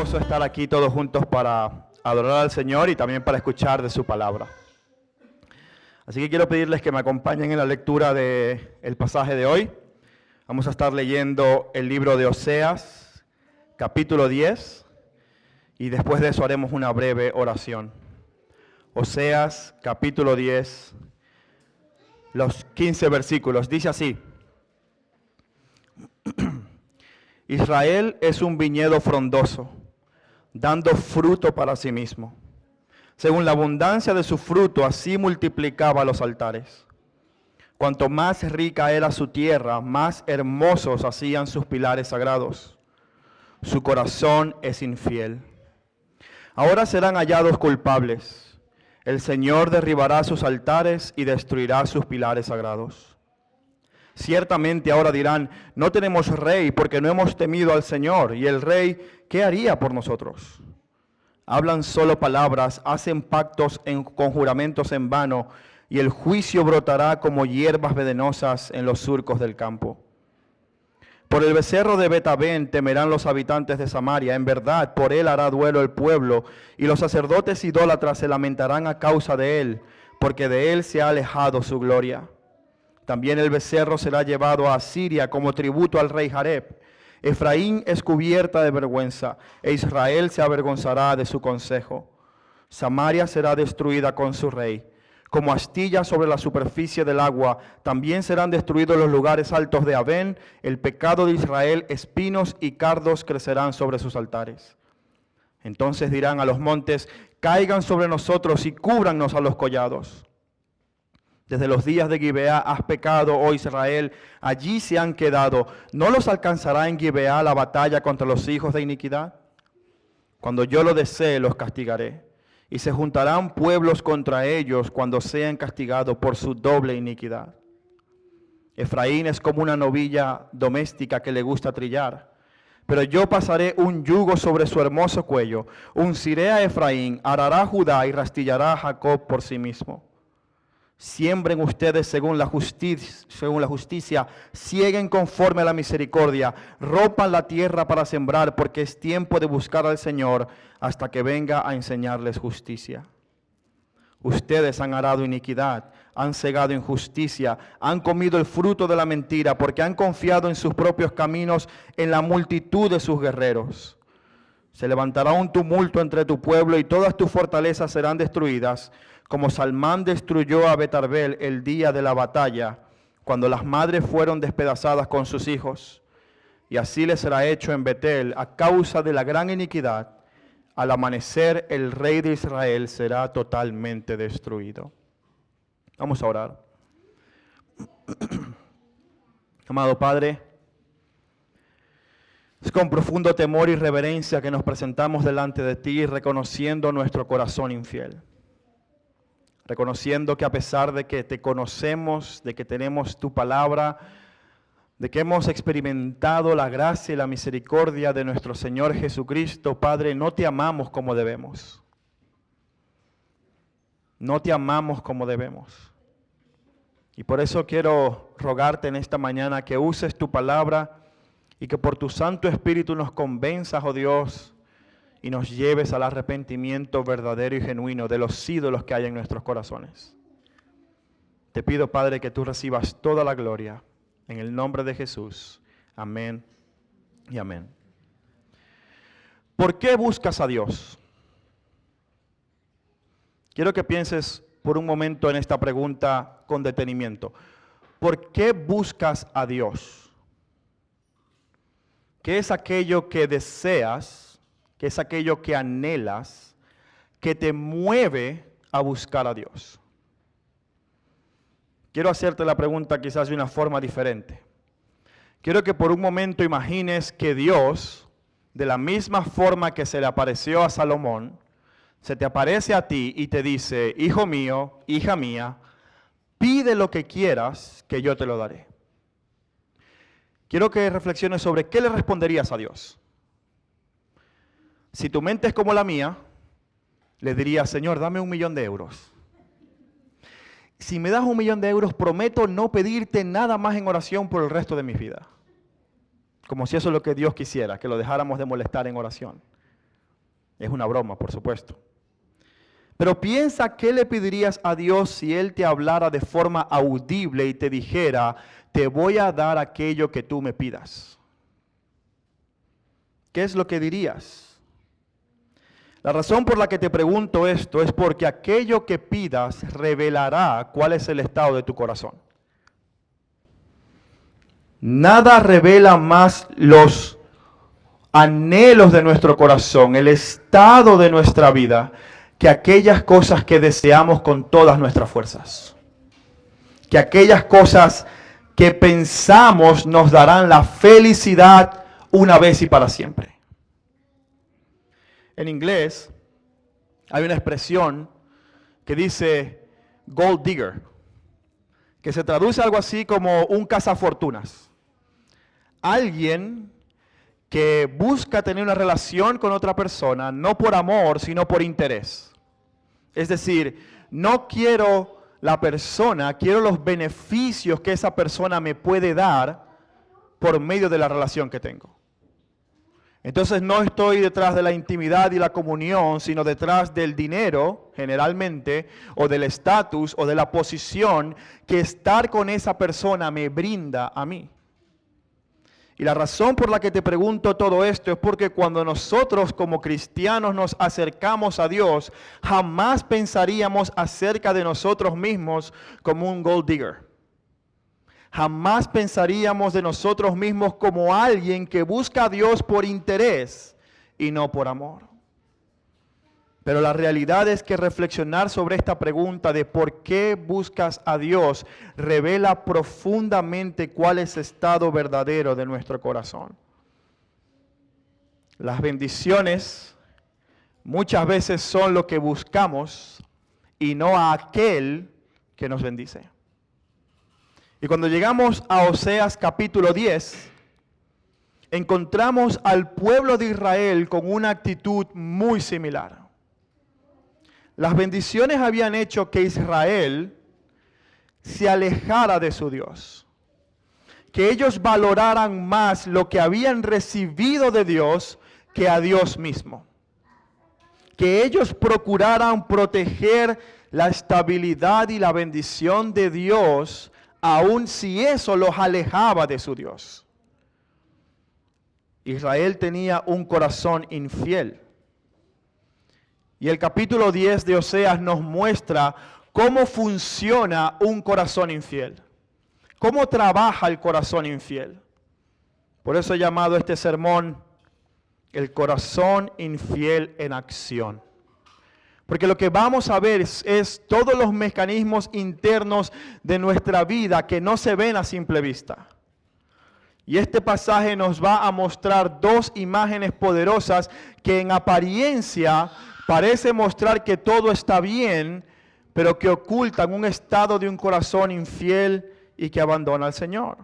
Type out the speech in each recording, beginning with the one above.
gozo estar aquí todos juntos para adorar al Señor y también para escuchar de su palabra. Así que quiero pedirles que me acompañen en la lectura del pasaje de hoy. Vamos a estar leyendo el libro de Oseas, capítulo 10, y después de eso haremos una breve oración. Oseas, capítulo 10, los 15 versículos, dice así: Israel es un viñedo frondoso, dando fruto para sí mismo. Según la abundancia de su fruto, así multiplicaba los altares. Cuanto más rica era su tierra, más hermosos hacían sus pilares sagrados. Su corazón es infiel. Ahora serán hallados culpables. El Señor derribará sus altares y destruirá sus pilares sagrados. Ciertamente ahora dirán: no tenemos rey porque no hemos temido al Señor. ¿Y el rey qué haría por nosotros? Hablan solo palabras, hacen pactos con juramentos en vano, y el juicio brotará como hierbas venenosas en los surcos del campo. Por el becerro de Bet-Aven temerán los habitantes de Samaria. En verdad, por él hará duelo el pueblo, y los sacerdotes idólatras se lamentarán a causa de él, porque de él se ha alejado su gloria. También el becerro será llevado a Asiria como tributo al rey Jareb. Efraín es cubierta de vergüenza, e Israel se avergonzará de su consejo. Samaria será destruida con su rey. Como astilla sobre la superficie del agua, también serán destruidos los lugares altos de Avén. El pecado de Israel, espinos y cardos crecerán sobre sus altares. Entonces dirán a los montes: caigan sobre nosotros y cúbrannos a los collados. Desde los días de Gibeá has pecado, oh Israel, allí se han quedado. ¿No los alcanzará en Gibeá la batalla contra los hijos de iniquidad? Cuando yo lo desee, los castigaré, y se juntarán pueblos contra ellos cuando sean castigados por su doble iniquidad. Efraín es como una novilla doméstica que le gusta trillar, pero yo pasaré un yugo sobre su hermoso cuello. Unciré a Efraín, arará a Judá y rastillará a Jacob por sí mismo. Siembren ustedes según la justicia, sieguen conforme a la misericordia, rompan la tierra para sembrar, porque es tiempo de buscar al Señor hasta que venga a enseñarles justicia. Ustedes han arado iniquidad, han cegado injusticia, han comido el fruto de la mentira, porque han confiado en sus propios caminos, en la multitud de sus guerreros. Se levantará un tumulto entre tu pueblo y todas tus fortalezas serán destruidas, como Salmán destruyó a Bet-Arbel el día de la batalla, cuando las madres fueron despedazadas con sus hijos. Y así les será hecho en Betel a causa de la gran iniquidad. Al amanecer el rey de Israel será totalmente destruido. Vamos a orar. Amado Padre, es con profundo temor y reverencia que nos presentamos delante de ti, reconociendo nuestro corazón infiel. Reconociendo que a pesar de que te conocemos, de que tenemos tu palabra, de que hemos experimentado la gracia y la misericordia de nuestro Señor Jesucristo, Padre, no te amamos como debemos. No te amamos como debemos. Y por eso quiero rogarte en esta mañana que uses tu palabra y que por tu Santo Espíritu nos convenzas, oh Dios, y nos lleves al arrepentimiento verdadero y genuino de los ídolos que hay en nuestros corazones. Te pido, Padre, que tú recibas toda la gloria, en el nombre de Jesús. Amén y amén. ¿Por qué buscas a Dios? Quiero que pienses por un momento en esta pregunta con detenimiento. ¿Por qué buscas a Dios? ¿Qué es aquello que deseas? ¿Qué es aquello que anhelas, que te mueve a buscar a Dios? Quiero hacerte la pregunta quizás de una forma diferente. Quiero que por un momento imagines que Dios, de la misma forma que se le apareció a Salomón, se te aparece a ti y te dice: hijo mío, hija mía, pide lo que quieras que yo te lo daré. Quiero que reflexiones sobre qué le responderías a Dios. Si tu mente es como la mía, le diría: Señor, dame 1 millón de euros. Si me das 1 millón de euros, prometo no pedirte nada más en oración por el resto de mi vida. Como si eso es lo que Dios quisiera, que lo dejáramos de molestar en oración. Es una broma, por supuesto. Pero piensa, ¿qué le pedirías a Dios si Él te hablara de forma audible y te dijera, te voy a dar aquello que tú me pidas? ¿Qué es lo que dirías? La razón por la que te pregunto esto es porque aquello que pidas revelará cuál es el estado de tu corazón. Nada revela más los anhelos de nuestro corazón, el estado de nuestra vida, que aquellas cosas que deseamos con todas nuestras fuerzas. Que aquellas cosas que pensamos nos darán la felicidad una vez y para siempre. En inglés hay una expresión que dice gold digger, que se traduce algo así como un cazafortunas. Alguien que busca tener una relación con otra persona, no por amor, sino por interés. Es decir, no quiero la persona, quiero los beneficios que esa persona me puede dar por medio de la relación que tengo. Entonces no estoy detrás de la intimidad y la comunión, sino detrás del dinero, generalmente, o del estatus, o de la posición que estar con esa persona me brinda a mí. Y la razón por la que te pregunto todo esto es porque cuando nosotros como cristianos nos acercamos a Dios, jamás pensaríamos acerca de nosotros mismos como un gold digger. Jamás pensaríamos de nosotros mismos como alguien que busca a Dios por interés y no por amor. Pero la realidad es que reflexionar sobre esta pregunta de por qué buscas a Dios revela profundamente cuál es el estado verdadero de nuestro corazón. Las bendiciones muchas veces son lo que buscamos y no a aquel que nos bendice. Y cuando llegamos a Oseas capítulo 10, encontramos al pueblo de Israel con una actitud muy similar. Las bendiciones habían hecho que Israel se alejara de su Dios. Que ellos valoraran más lo que habían recibido de Dios que a Dios mismo. Que ellos procuraran proteger la estabilidad y la bendición de Dios, aun si eso los alejaba de su Dios. Israel tenía un corazón infiel. Y el capítulo 10 de Oseas nos muestra cómo funciona un corazón infiel. Cómo trabaja el corazón infiel. Por eso he llamado este sermón el corazón infiel en acción. Porque lo que vamos a ver es todos los mecanismos internos de nuestra vida que no se ven a simple vista. Y este pasaje nos va a mostrar dos imágenes poderosas que en apariencia parece mostrar que todo está bien, pero que ocultan un estado de un corazón infiel y que abandona al Señor.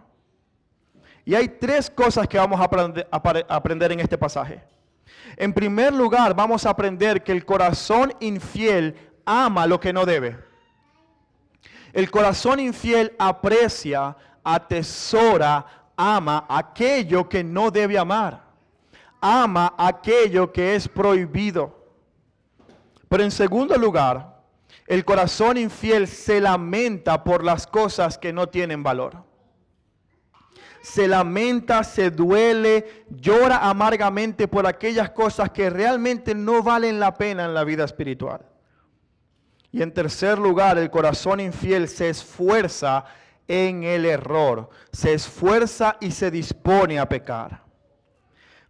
Y hay tres cosas que vamos a aprender en este pasaje. En primer lugar, vamos a aprender que el corazón infiel ama lo que no debe. El corazón infiel aprecia, atesora, ama aquello que no debe amar. Ama aquello que es prohibido. Pero en segundo lugar, el corazón infiel se lamenta por las cosas que no tienen valor. Se lamenta, se duele, llora amargamente por aquellas cosas que realmente no valen la pena en la vida espiritual. Y en tercer lugar, el corazón infiel se esfuerza en el error. Se esfuerza y se dispone a pecar.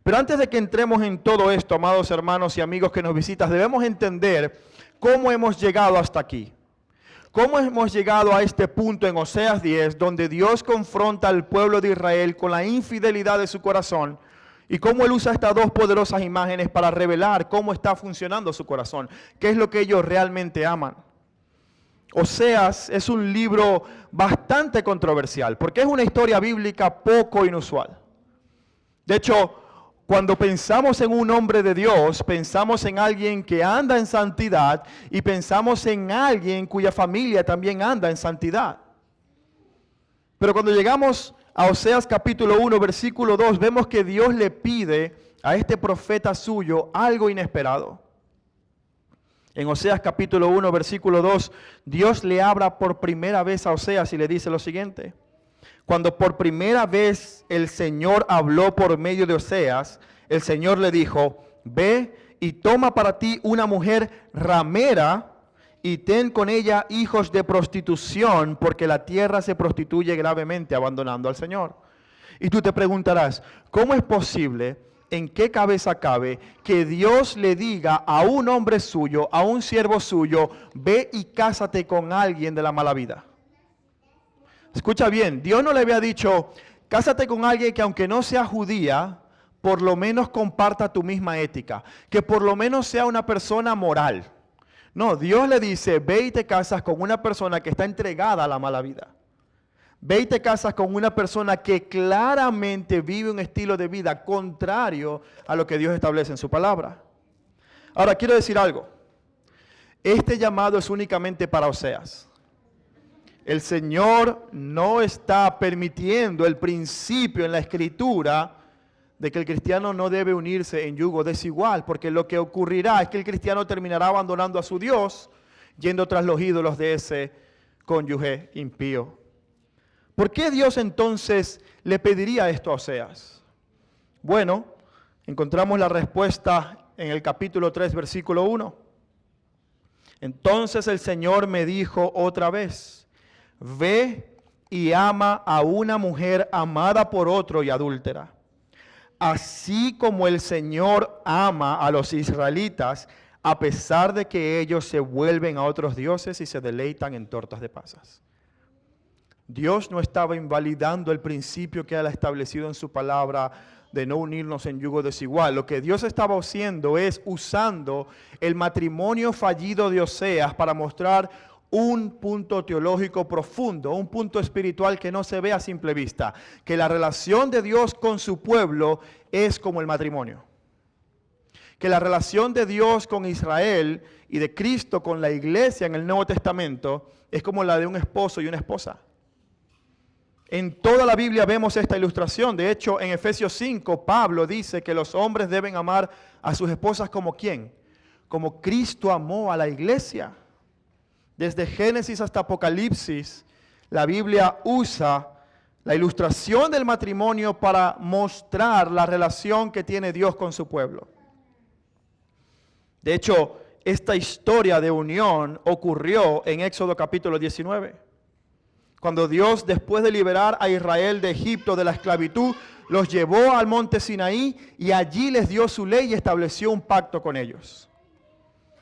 Pero antes de que entremos en todo esto, amados hermanos y amigos que nos visitan, debemos entender cómo hemos llegado hasta aquí. Cómo hemos llegado a este punto en Oseas 10, donde Dios confronta al pueblo de Israel con la infidelidad de su corazón y cómo Él usa estas dos poderosas imágenes para revelar cómo está funcionando su corazón, qué es lo que ellos realmente aman. Oseas es un libro bastante controversial porque es una historia bíblica poco inusual. De hecho, cuando pensamos en un hombre de Dios, pensamos en alguien que anda en santidad y pensamos en alguien cuya familia también anda en santidad. Pero cuando llegamos a Oseas capítulo 1, versículo 2, vemos que Dios le pide a este profeta suyo algo inesperado. En Oseas capítulo 1, versículo 2, Dios le habla por primera vez a Oseas y le dice lo siguiente. Cuando por primera vez el Señor habló por medio de Oseas, el Señor le dijo, ve y toma para ti una mujer ramera y ten con ella hijos de prostitución, porque la tierra se prostituye gravemente abandonando al Señor. Y tú te preguntarás, ¿cómo es posible, en qué cabeza cabe, que Dios le diga a un hombre suyo, a un siervo suyo, ve y cásate con alguien de la mala vida? Escucha bien, Dios no le había dicho, cásate con alguien que aunque no sea judía, por lo menos comparta tu misma ética, que por lo menos sea una persona moral. No, Dios le dice, ve y te casas con una persona que está entregada a la mala vida. Ve y te casas con una persona que claramente vive un estilo de vida contrario a lo que Dios establece en su palabra. Ahora, quiero decir algo. Este llamado es únicamente para Oseas. El Señor no está permitiendo el principio en la Escritura de que el cristiano no debe unirse en yugo desigual, porque lo que ocurrirá es que el cristiano terminará abandonando a su Dios, yendo tras los ídolos de ese cónyuge impío. ¿Por qué Dios entonces le pediría esto a Oseas? Bueno, encontramos la respuesta en el capítulo 3, versículo 1. Entonces el Señor me dijo otra vez, ve y ama a una mujer amada por otro y adúltera. Así como el Señor ama a los israelitas, a pesar de que ellos se vuelven a otros dioses y se deleitan en tortas de pasas. Dios no estaba invalidando el principio que Él ha establecido en su palabra de no unirnos en yugo desigual. Lo que Dios estaba haciendo es usando el matrimonio fallido de Oseas para mostrar un punto teológico profundo, un punto espiritual que no se ve a simple vista, que la relación de Dios con su pueblo es como el matrimonio. Que la relación de Dios con Israel y de Cristo con la iglesia en el Nuevo Testamento es como la de un esposo y una esposa. En toda la Biblia vemos esta ilustración. De hecho, en Efesios 5, Pablo dice que los hombres deben amar a sus esposas como ¿quién? Como Cristo amó a la iglesia. Desde Génesis hasta Apocalipsis, la Biblia usa la ilustración del matrimonio para mostrar la relación que tiene Dios con su pueblo. De hecho, esta historia de unión ocurrió en Éxodo capítulo 19. Cuando Dios, después de liberar a Israel de Egipto, de la esclavitud, los llevó al monte Sinaí y allí les dio su ley y estableció un pacto con ellos.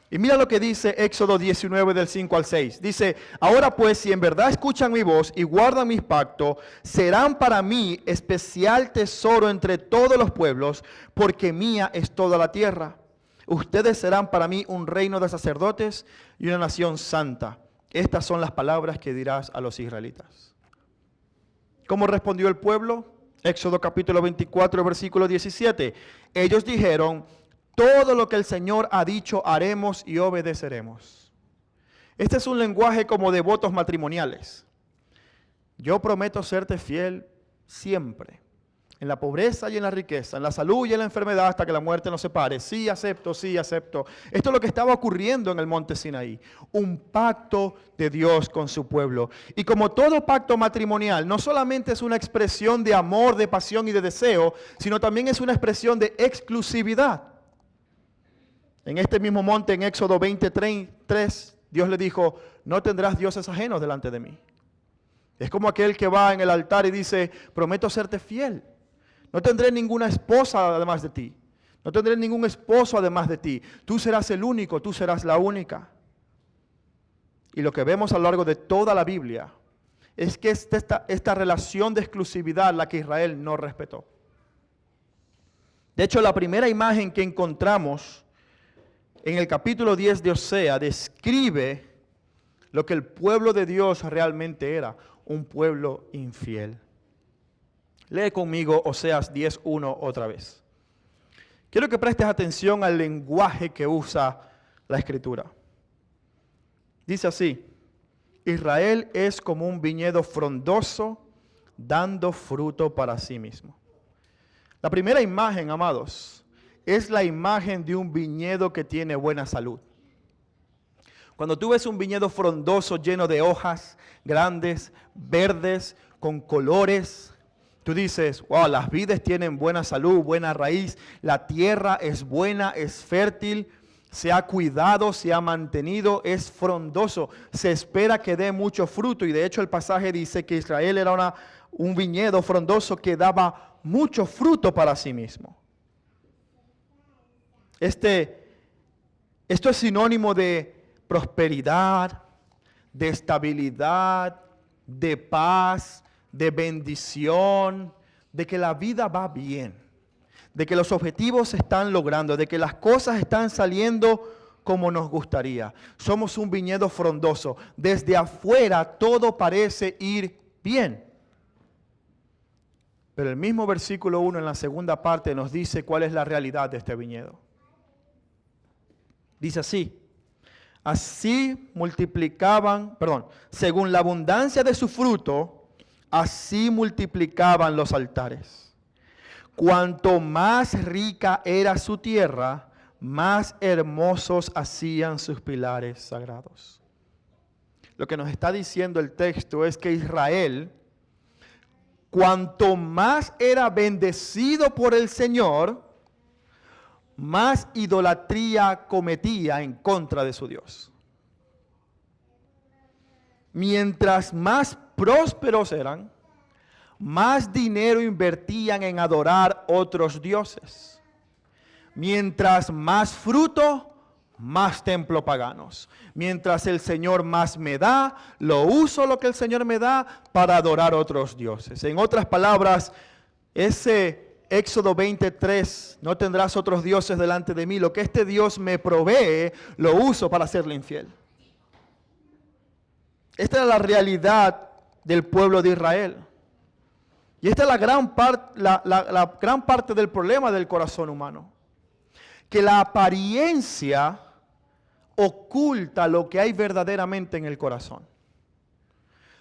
Y mira lo que dice Éxodo 19 del 5 al 6. Dice, ahora pues, si en verdad escuchan mi voz y guardan mis pactos, serán para mí especial tesoro entre todos los pueblos, porque mía es toda la tierra. Ustedes serán para mí un reino de sacerdotes y una nación santa. Estas son las palabras que dirás a los israelitas. ¿Cómo respondió el pueblo? Éxodo capítulo 24, versículo 17. Ellos dijeron, todo lo que el Señor ha dicho haremos y obedeceremos. Este es un lenguaje como de votos matrimoniales. Yo prometo serte fiel siempre, en la pobreza y en la riqueza, en la salud y en la enfermedad, hasta que la muerte nos separe. Sí, acepto, sí, acepto. Esto es lo que estaba ocurriendo en el monte Sinaí. Un pacto de Dios con su pueblo. Y como todo pacto matrimonial, no solamente es una expresión de amor, de pasión y de deseo, sino también es una expresión de exclusividad. En este mismo monte, en Éxodo 23, Dios le dijo, no tendrás dioses ajenos delante de mí. Es como aquel que va en el altar y dice, prometo serte fiel. No tendré ninguna esposa además de ti. No tendré ningún esposo además de ti. Tú serás el único, tú serás la única. Y lo que vemos a lo largo de toda la Biblia es que esta relación de exclusividad la que Israel no respetó. De hecho, la primera imagen que encontramos en el capítulo 10 de Oseas describe lo que el pueblo de Dios realmente era, un pueblo infiel. Lee conmigo Oseas 10:1 otra vez. Quiero que prestes atención al lenguaje que usa la Escritura. Dice así, Israel es como un viñedo frondoso, dando fruto para sí mismo. La primera imagen, amados, es la imagen de un viñedo que tiene buena salud. Cuando tú ves un viñedo frondoso lleno de hojas grandes, verdes, con colores, tú dices, wow, las vides tienen buena salud, buena raíz, la tierra es buena, es fértil, se ha cuidado, se ha mantenido, es frondoso, se espera que dé mucho fruto. Y de hecho el pasaje dice que Israel era un viñedo frondoso que daba mucho fruto para sí mismo. Esto es sinónimo de prosperidad, de estabilidad, de paz, de bendición, de que la vida va bien, de que los objetivos se están logrando, de que las cosas están saliendo como nos gustaría. Somos un viñedo frondoso. Desde afuera todo parece ir bien. Pero el mismo versículo 1 en la segunda parte nos dice cuál es la realidad de este viñedo. Dice así: según la abundancia de su fruto, así multiplicaban los altares. Cuanto más rica era su tierra, más hermosos hacían sus pilares sagrados. Lo que nos está diciendo el texto es que Israel, cuanto más era bendecido por el Señor, más idolatría cometía en contra de su Dios. Mientras más prósperos eran, más dinero invertían en adorar otros dioses. Mientras más fruto, más templos paganos. Mientras el Señor más me da, lo uso lo que el Señor me da para adorar otros dioses. En otras palabras, ese Éxodo 23, no tendrás otros dioses delante de mí. Lo que este Dios me provee, lo uso para hacerle infiel. Esta es la realidad del pueblo de Israel. Y esta es la gran parte del problema del corazón humano. Que la apariencia oculta lo que hay verdaderamente en el corazón.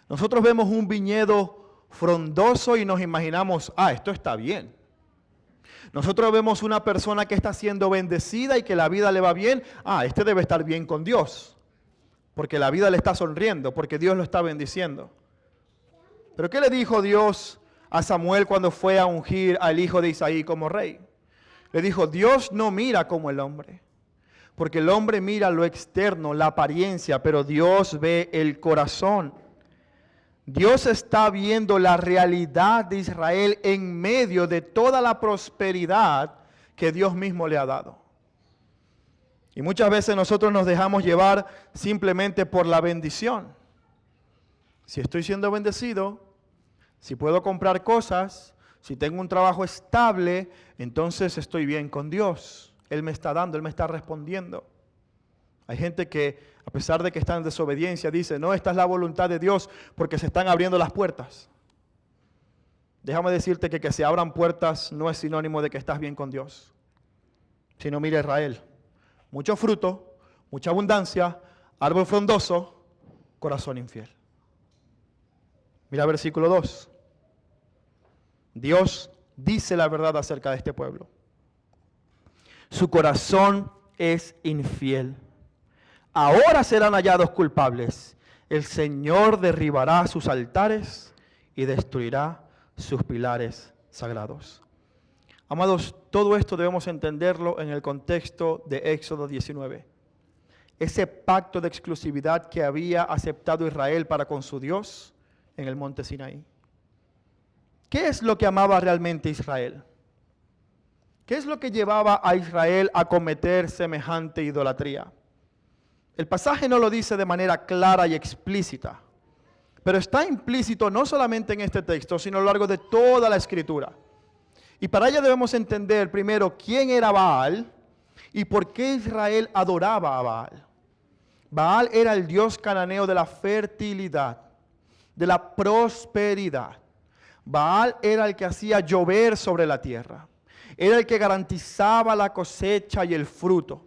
Nosotros vemos un viñedo frondoso y nos imaginamos, esto está bien. Nosotros vemos una persona que está siendo bendecida y que la vida le va bien. Este debe estar bien con Dios, porque la vida le está sonriendo, porque Dios lo está bendiciendo. Pero ¿qué le dijo Dios a Samuel cuando fue a ungir al hijo de Isaí como rey? Le dijo, Dios no mira como el hombre, porque el hombre mira lo externo, la apariencia, pero Dios ve el corazón. Dios está viendo la realidad de Israel en medio de toda la prosperidad que Dios mismo le ha dado. Y muchas veces nosotros nos dejamos llevar simplemente por la bendición. Si estoy siendo bendecido, si puedo comprar cosas, si tengo un trabajo estable, entonces estoy bien con Dios. Él me está dando, Él me está respondiendo. Hay gente que, a pesar de que está en desobediencia, dice, no, esta es la voluntad de Dios porque se están abriendo las puertas. Déjame decirte que se abran puertas no es sinónimo de que estás bien con Dios. Sino mira Israel, mucho fruto, mucha abundancia, árbol frondoso, corazón infiel. Mira versículo 2. Dios dice la verdad acerca de este pueblo. Su corazón es infiel. Ahora serán hallados culpables. El Señor derribará sus altares y destruirá sus pilares sagrados. Amados, todo esto debemos entenderlo en el contexto de Éxodo 19. Ese pacto de exclusividad que había aceptado Israel para con su Dios en el monte Sinaí. ¿Qué es lo que amaba realmente Israel? ¿Qué es lo que llevaba a Israel a cometer semejante idolatría? El pasaje no lo dice de manera clara y explícita, pero está implícito no solamente en este texto, sino a lo largo de toda la Escritura. Y para ello debemos entender primero quién era Baal y por qué Israel adoraba a Baal. Baal era el dios cananeo de la fertilidad, de la prosperidad. Baal era el que hacía llover sobre la tierra. Era el que garantizaba la cosecha y el fruto.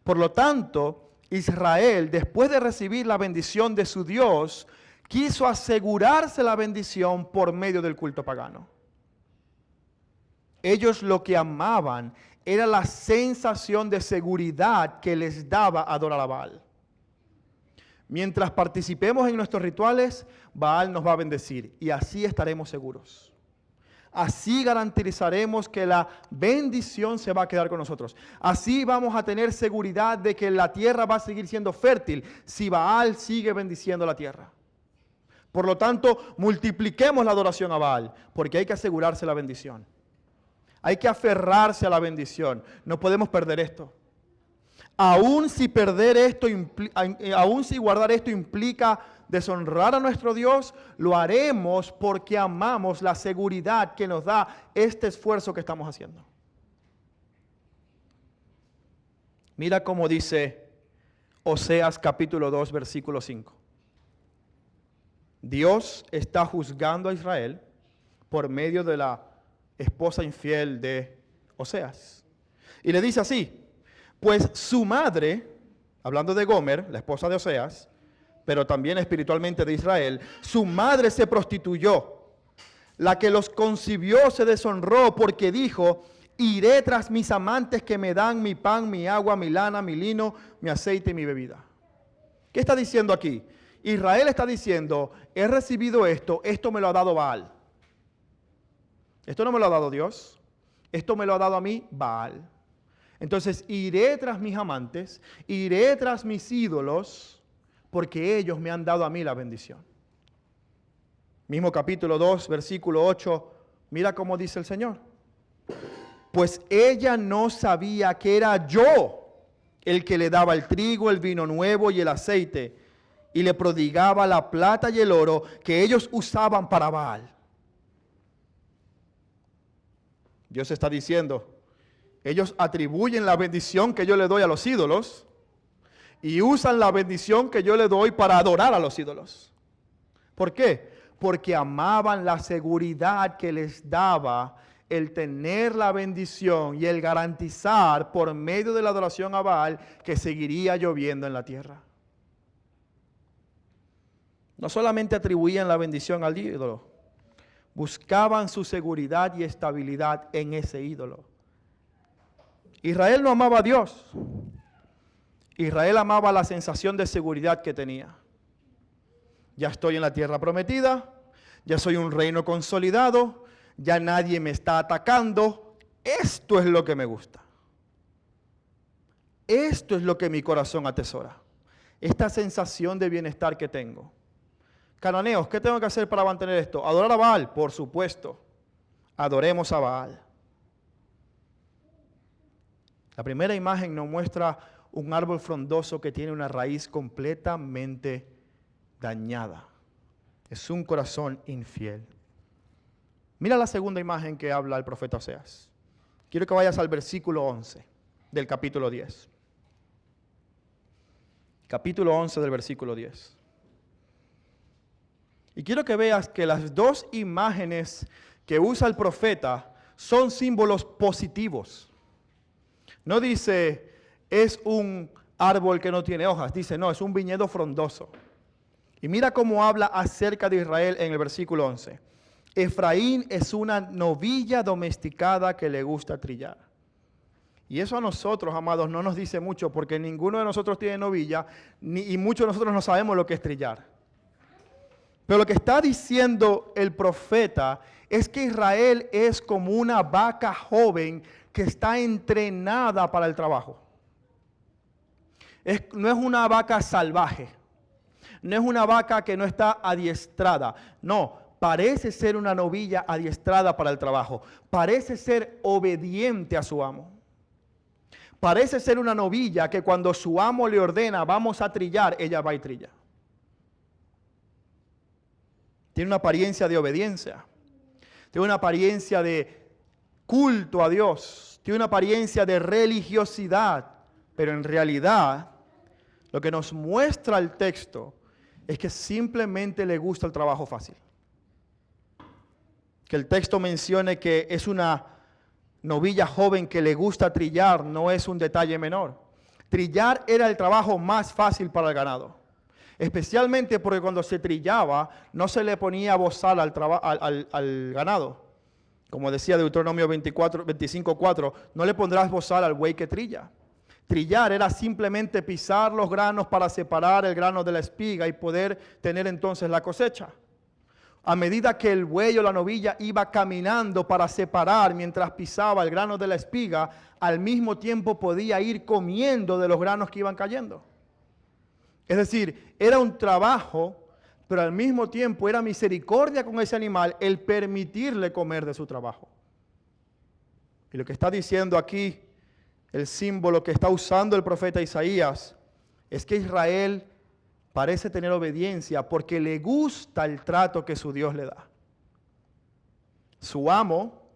Por lo tanto, Israel, después de recibir la bendición de su Dios, quiso asegurarse la bendición por medio del culto pagano. Ellos lo que amaban era la sensación de seguridad que les daba adorar a Baal. Mientras participemos en nuestros rituales, Baal nos va a bendecir y así estaremos seguros. Así garantizaremos que la bendición se va a quedar con nosotros. Así vamos a tener seguridad de que la tierra va a seguir siendo fértil si Baal sigue bendiciendo la tierra. Por lo tanto, multipliquemos la adoración a Baal, porque hay que asegurarse la bendición. Hay que aferrarse a la bendición. No podemos perder esto. Aún si guardar esto implica deshonrar a nuestro Dios, lo haremos porque amamos la seguridad que nos da este esfuerzo que estamos haciendo. Mira cómo dice Oseas capítulo 2, versículo 5. Dios está juzgando a Israel por medio de la esposa infiel de Oseas. Y le dice así: pues su madre, hablando de Gomer, la esposa de Oseas, pero también espiritualmente de Israel, su madre se prostituyó. La que los concibió se deshonró porque dijo: iré tras mis amantes que me dan mi pan, mi agua, mi lana, mi lino, mi aceite y mi bebida. ¿Qué está diciendo aquí? Israel está diciendo: he recibido esto me lo ha dado Baal. Esto no me lo ha dado Dios, esto me lo ha dado a mí Baal. Entonces iré tras mis amantes, iré tras mis ídolos, porque ellos me han dado a mí la bendición. Mismo capítulo 2, versículo 8, mira cómo dice el Señor. Pues ella no sabía que era yo el que le daba el trigo, el vino nuevo y el aceite, y le prodigaba la plata y el oro que ellos usaban para Baal. Dios está diciendo: ellos atribuyen la bendición que yo le doy a los ídolos y usan la bendición que yo le doy para adorar a los ídolos. ¿Por qué? Porque amaban la seguridad que les daba el tener la bendición y el garantizar por medio de la adoración a Baal que seguiría lloviendo en la tierra. No solamente atribuían la bendición al ídolo, buscaban su seguridad y estabilidad en ese ídolo. Israel no amaba a Dios. Israel amaba la sensación de seguridad que tenía. Ya estoy en la tierra prometida, ya soy un reino consolidado, ya nadie me está atacando. Esto es lo que me gusta. Esto es lo que mi corazón atesora. Esta sensación de bienestar que tengo. Cananeos, ¿qué tengo que hacer para mantener esto? ¿Adorar a Baal? Por supuesto. Adoremos a Baal. La primera imagen nos muestra un árbol frondoso que tiene una raíz completamente dañada. Es un corazón infiel. Mira la segunda imagen que habla el profeta Oseas. Quiero que vayas al versículo 11 del capítulo 10. Capítulo 11 del versículo 10. Y quiero que veas que las dos imágenes que usa el profeta son símbolos positivos. No dice, es un árbol que no tiene hojas. Dice, no, es un viñedo frondoso. Y mira cómo habla acerca de Israel en el versículo 11. Efraín es una novilla domesticada que le gusta trillar. Y eso a nosotros, amados, no nos dice mucho porque ninguno de nosotros tiene novilla y muchos de nosotros no sabemos lo que es trillar. Pero lo que está diciendo el profeta es que Israel es como una vaca joven que está entrenada para el trabajo. No es una vaca salvaje, no es una vaca que no está adiestrada, no, parece ser una novilla adiestrada para el trabajo, parece ser obediente a su amo. Parece ser una novilla que cuando su amo le ordena vamos a trillar, ella va y trilla. Tiene una apariencia de obediencia, tiene una apariencia de culto a Dios, tiene una apariencia de religiosidad, pero en realidad lo que nos muestra el texto es que simplemente le gusta el trabajo fácil. Que el texto mencione que es una novilla joven que le gusta trillar no es un detalle menor. Trillar era el trabajo más fácil para el ganado. Especialmente porque cuando se trillaba no se le ponía bozal al ganado. Como decía Deuteronomio 25:4, no le pondrás bozal al buey que trilla. Trillar era simplemente pisar los granos para separar el grano de la espiga y poder tener entonces la cosecha. A medida que el buey o la novilla iba caminando para separar mientras pisaba el grano de la espiga, al mismo tiempo podía ir comiendo de los granos que iban cayendo. Es decir, era un trabajo, pero al mismo tiempo era misericordia con ese animal el permitirle comer de su trabajo. Y lo que está diciendo aquí, el símbolo que está usando el profeta Isaías, es que Israel parece tener obediencia porque le gusta el trato que su Dios le da. Su amo,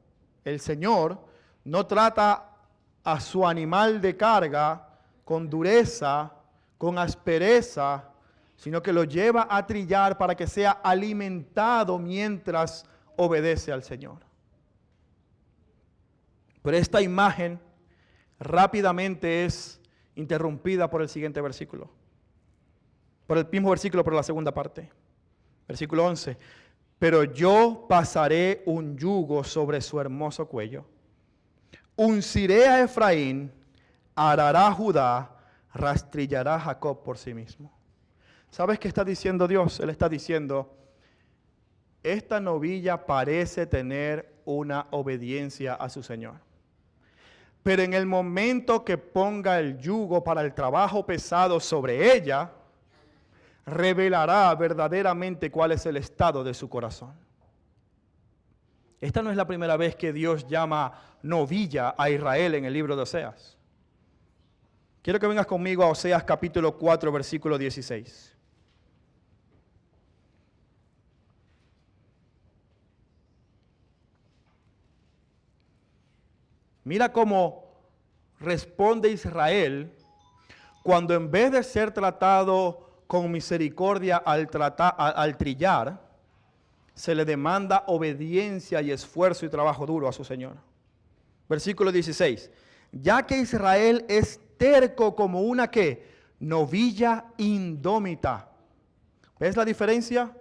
el Señor, no trata a su animal de carga con dureza, con aspereza, sino que lo lleva a trillar para que sea alimentado mientras obedece al Señor. Pero esta imagen rápidamente es interrumpida por el siguiente versículo. Por el mismo versículo, pero la segunda parte. Versículo 11. Pero yo pasaré un yugo sobre su hermoso cuello. Unciré a Efraín, arará a Judá, rastrillará a Jacob por sí mismo. ¿Sabes qué está diciendo Dios? Él está diciendo, esta novilla parece tener una obediencia a su Señor. Pero en el momento que ponga el yugo para el trabajo pesado sobre ella, revelará verdaderamente cuál es el estado de su corazón. Esta no es la primera vez que Dios llama novilla a Israel en el libro de Oseas. Quiero que vengas conmigo a Oseas capítulo 4, versículo 16. Mira cómo responde Israel cuando en vez de ser tratado con misericordia al trillar, se le demanda obediencia y esfuerzo y trabajo duro a su Señor. Versículo 16. Ya que Israel es terco como una ¿qué? Novilla indómita. ¿Ves la diferencia?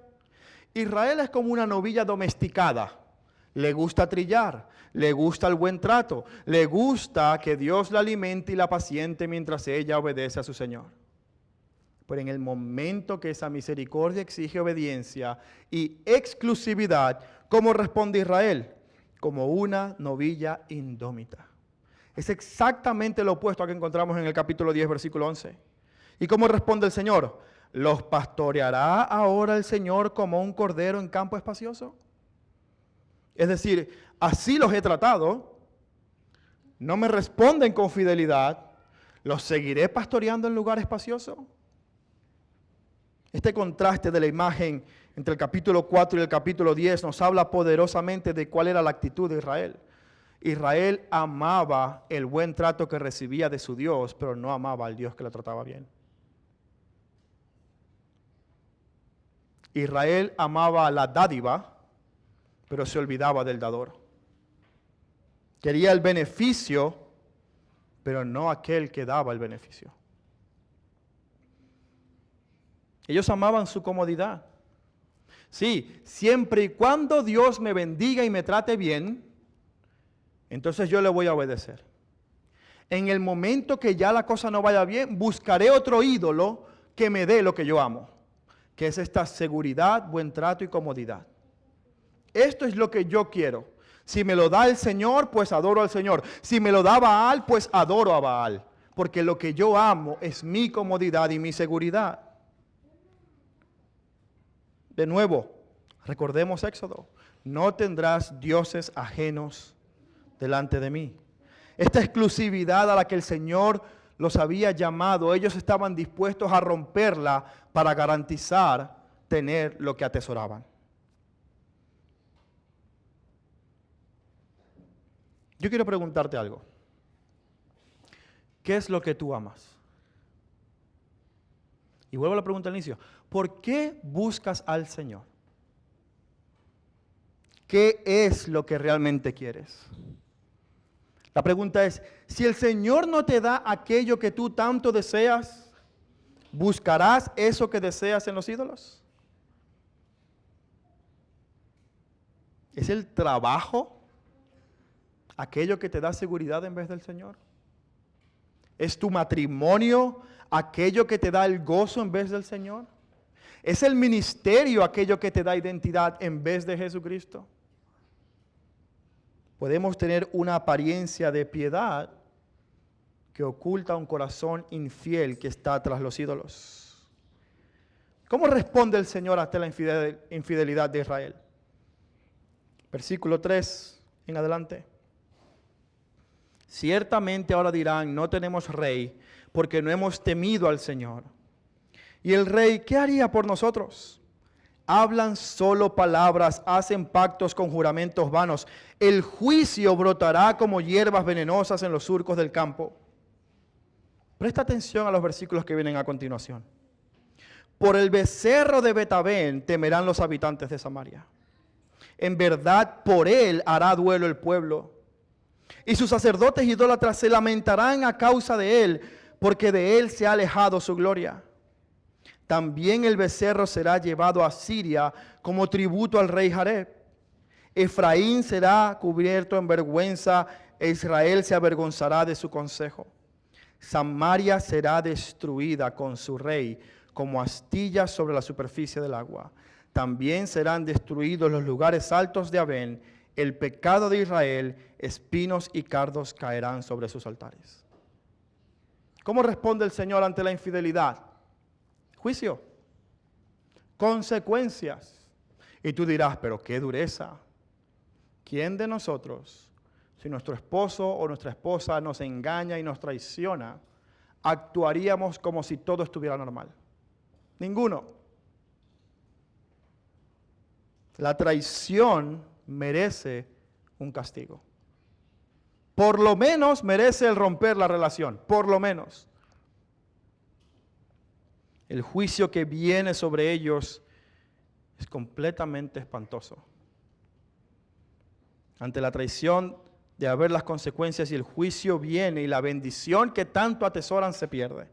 Israel es como una novilla domesticada. Le gusta trillar, le gusta el buen trato, le gusta que Dios la alimente y la paciente mientras ella obedece a su Señor. Pero en el momento que esa misericordia exige obediencia y exclusividad, ¿cómo responde Israel? Como una novilla indómita. Es exactamente lo opuesto a que encontramos en el capítulo 10, versículo 11. ¿Y cómo responde el Señor? ¿Los pastoreará ahora el Señor como un cordero en campo espacioso? Es decir, así los he tratado, no me responden con fidelidad, ¿los seguiré pastoreando en lugar espacioso? Este contraste de la imagen entre el capítulo 4 y el capítulo 10 nos habla poderosamente de cuál era la actitud de Israel. Israel amaba el buen trato que recibía de su Dios, pero no amaba al Dios que lo trataba bien. Israel amaba la dádiva, pero se olvidaba del dador. Quería el beneficio, pero no aquel que daba el beneficio. Ellos amaban su comodidad. Sí, siempre y cuando Dios me bendiga y me trate bien, entonces yo le voy a obedecer. En el momento que ya la cosa no vaya bien, buscaré otro ídolo que me dé lo que yo amo, que es esta seguridad, buen trato y comodidad. Esto es lo que yo quiero. Si me lo da el Señor, pues adoro al Señor. Si me lo da Baal, pues adoro a Baal. Porque lo que yo amo es mi comodidad y mi seguridad. De nuevo, recordemos Éxodo. No tendrás dioses ajenos delante de mí. Esta exclusividad a la que el Señor los había llamado, ellos estaban dispuestos a romperla para garantizar tener lo que atesoraban. Yo quiero preguntarte algo. ¿Qué es lo que tú amas? Y vuelvo a la pregunta al inicio. ¿Por qué buscas al Señor? ¿Qué es lo que realmente quieres? La pregunta es, si el Señor no te da aquello que tú tanto deseas, ¿buscarás eso que deseas en los ídolos? ¿Es el trabajo aquello que te da seguridad en vez del Señor? ¿Es tu matrimonio aquello que te da el gozo en vez del Señor? ¿Es el ministerio aquello que te da identidad en vez de Jesucristo? Podemos tener una apariencia de piedad que oculta un corazón infiel que está tras los ídolos. ¿Cómo responde el Señor ante la infidelidad de Israel? Versículo 3 en adelante. Ciertamente ahora dirán, no tenemos rey, porque no hemos temido al Señor. ¿Y el rey qué haría por nosotros? Hablan solo palabras, hacen pactos con juramentos vanos. El juicio brotará como hierbas venenosas en los surcos del campo. Presta atención a los versículos que vienen a continuación. Por el becerro de Betabén temerán los habitantes de Samaria. En verdad, por él hará duelo el pueblo. Y sus sacerdotes idólatras se lamentarán a causa de él, porque de él se ha alejado su gloria. También el becerro será llevado a Siria como tributo al rey Jareb. Efraín será cubierto en vergüenza e Israel se avergonzará de su consejo. Samaria será destruida con su rey como astilla sobre la superficie del agua. También serán destruidos los lugares altos de Abén. El pecado de Israel, espinos y cardos caerán sobre sus altares. ¿Cómo responde el Señor ante la infidelidad? Juicio, consecuencias. Y tú dirás, pero qué dureza. ¿Quién de nosotros, si nuestro esposo o nuestra esposa nos engaña y nos traiciona, actuaríamos como si todo estuviera normal? Ninguno. La traición merece un castigo. Por lo menos merece el romper la relación, por lo menos. El juicio que viene sobre ellos es completamente espantoso. Ante la traición de haber las consecuencias y el juicio viene y la bendición que tanto atesoran se pierde.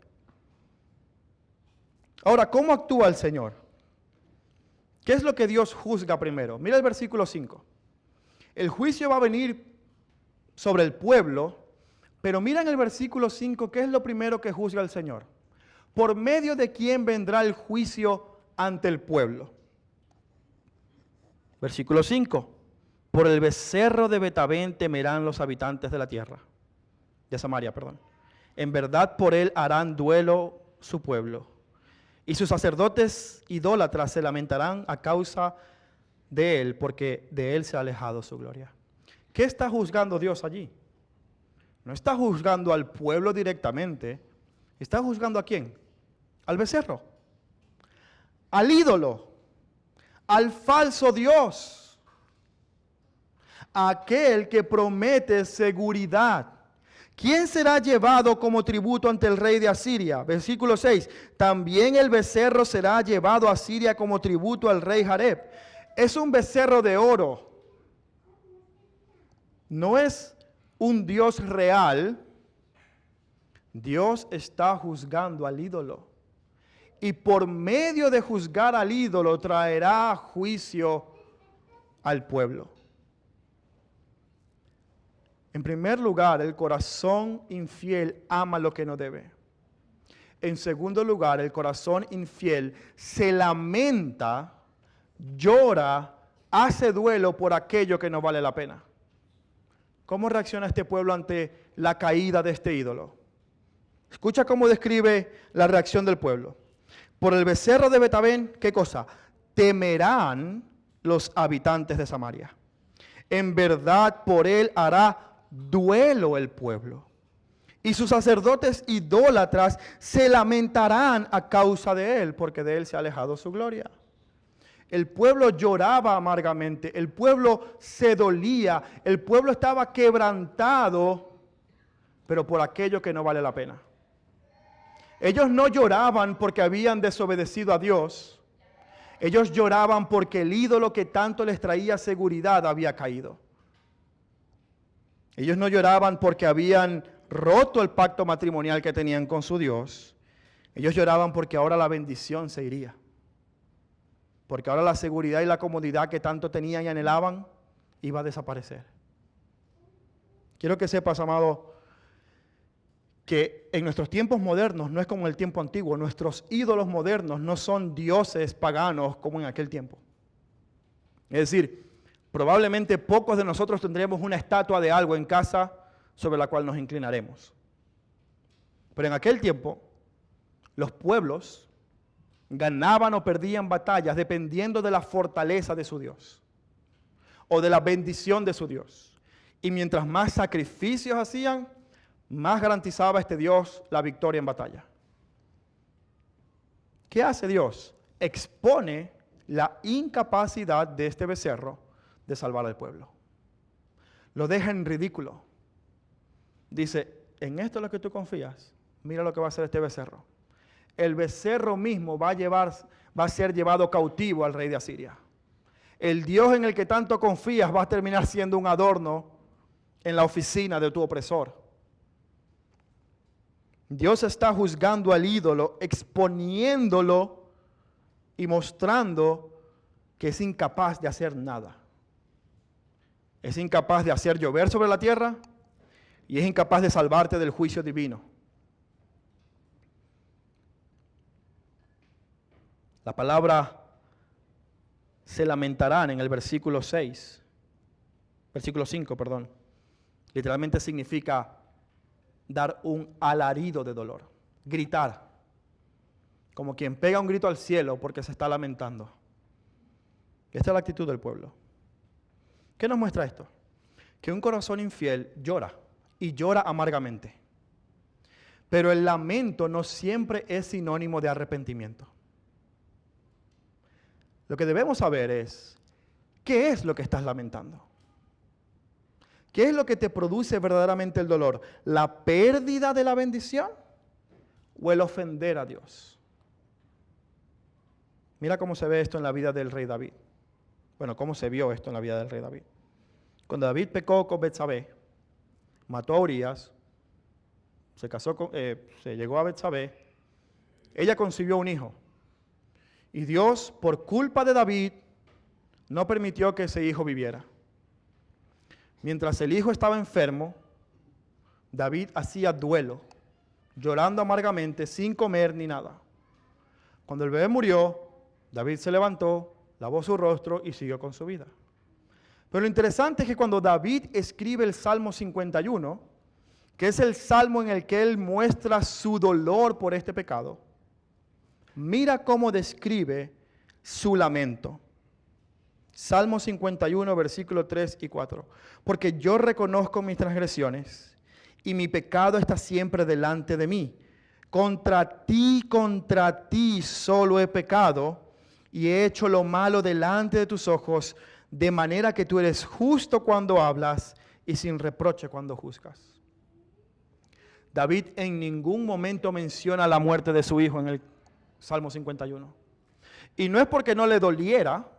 Ahora, ¿cómo actúa el Señor? ¿Qué es lo que Dios juzga primero? Mira el versículo 5. El juicio va a venir sobre el pueblo, pero mira en el versículo 5, ¿qué es lo primero que juzga el Señor? ¿Por medio de quién vendrá el juicio ante el pueblo? Versículo 5. Por el becerro de Betabén temerán los habitantes de la tierra, de Samaria, perdón. En verdad por él harán duelo su pueblo. Y sus sacerdotes idólatras se lamentarán a causa de él, porque de él se ha alejado su gloria. ¿Qué está juzgando Dios allí? No está juzgando al pueblo directamente. ¿Está juzgando a quién? Al becerro, al ídolo, al falso Dios, aquel que promete seguridad. ¿Quién será llevado como tributo ante el rey de Asiria? Versículo 6. También el becerro será llevado a Asiria como tributo al rey Jareb. Es un becerro de oro. No es un Dios real. Dios está juzgando al ídolo. Y por medio de juzgar al ídolo traerá juicio al pueblo. En primer lugar, el corazón infiel ama lo que no debe. En segundo lugar, el corazón infiel se lamenta, llora, hace duelo por aquello que no vale la pena. ¿Cómo reacciona este pueblo ante la caída de este ídolo? Escucha cómo describe la reacción del pueblo. Por el becerro de Betabén, ¿qué cosa? Temerán los habitantes de Samaria. En verdad por él hará duelo el pueblo. Y sus sacerdotes idólatras se lamentarán a causa de él, porque de él se ha alejado su gloria. El pueblo lloraba amargamente, el pueblo se dolía, el pueblo estaba quebrantado, pero por aquello que no vale la pena. Ellos no lloraban porque habían desobedecido a Dios. Ellos lloraban porque el ídolo que tanto les traía seguridad había caído. Ellos no lloraban porque habían roto el pacto matrimonial que tenían con su Dios. Ellos lloraban porque ahora la bendición se iría. Porque ahora la seguridad y la comodidad que tanto tenían y anhelaban iba a desaparecer. Quiero que sepas, amado, que en nuestros tiempos modernos no es como en el tiempo antiguo. Nuestros ídolos modernos no son dioses paganos como en aquel tiempo. Es decir, probablemente pocos de nosotros tendremos una estatua de algo en casa sobre la cual nos inclinaremos. Pero en aquel tiempo, los pueblos ganaban o perdían batallas dependiendo de la fortaleza de su Dios o de la bendición de su Dios. Y mientras más sacrificios hacían, más garantizaba este Dios la victoria en batalla. ¿Qué hace Dios? Expone la incapacidad de este becerro de salvar al pueblo. Lo deja en ridículo. Dice, en esto es lo que tú confías. Mira lo que va a hacer este becerro. El becerro mismo va a ser llevado cautivo al rey de Asiria. El Dios en el que tanto confías va a terminar siendo un adorno en la oficina de tu opresor. Dios está juzgando al ídolo, exponiéndolo y mostrando que es incapaz de hacer nada. Es incapaz de hacer llover sobre la tierra y es incapaz de salvarte del juicio divino. La palabra se lamentarán en el versículo 5, literalmente significa dar un alarido de dolor, gritar, como quien pega un grito al cielo porque se está lamentando. Esta es la actitud del pueblo. ¿Qué nos muestra esto? Que un corazón infiel llora y llora amargamente. Pero el lamento no siempre es sinónimo de arrepentimiento. Lo que debemos saber es, ¿qué es lo que estás lamentando? ¿Qué es lo que te produce verdaderamente el dolor? ¿La pérdida de la bendición o el ofender a Dios? Mira cómo se ve esto en la vida del rey David. Bueno, cómo se vio esto en la vida del rey David. Cuando David pecó con Betsabé, mató a Urías, se llegó a Betsabé, ella concibió un hijo. Y Dios, por culpa de David, no permitió que ese hijo viviera. Mientras el hijo estaba enfermo, David hacía duelo, llorando amargamente, sin comer ni nada. Cuando el bebé murió, David se levantó, lavó su rostro y siguió con su vida. Pero lo interesante es que cuando David escribe el Salmo 51, que es el salmo en el que él muestra su dolor por este pecado, mira cómo describe su lamento. Salmo 51, versículos 3 y 4. Porque yo reconozco mis transgresiones y mi pecado está siempre delante de mí. Contra ti solo he pecado y he hecho lo malo delante de tus ojos, de manera que tú eres justo cuando hablas y sin reproche cuando juzgas. David en ningún momento menciona la muerte de su hijo en el Salmo 51. Y no es porque no le doliera,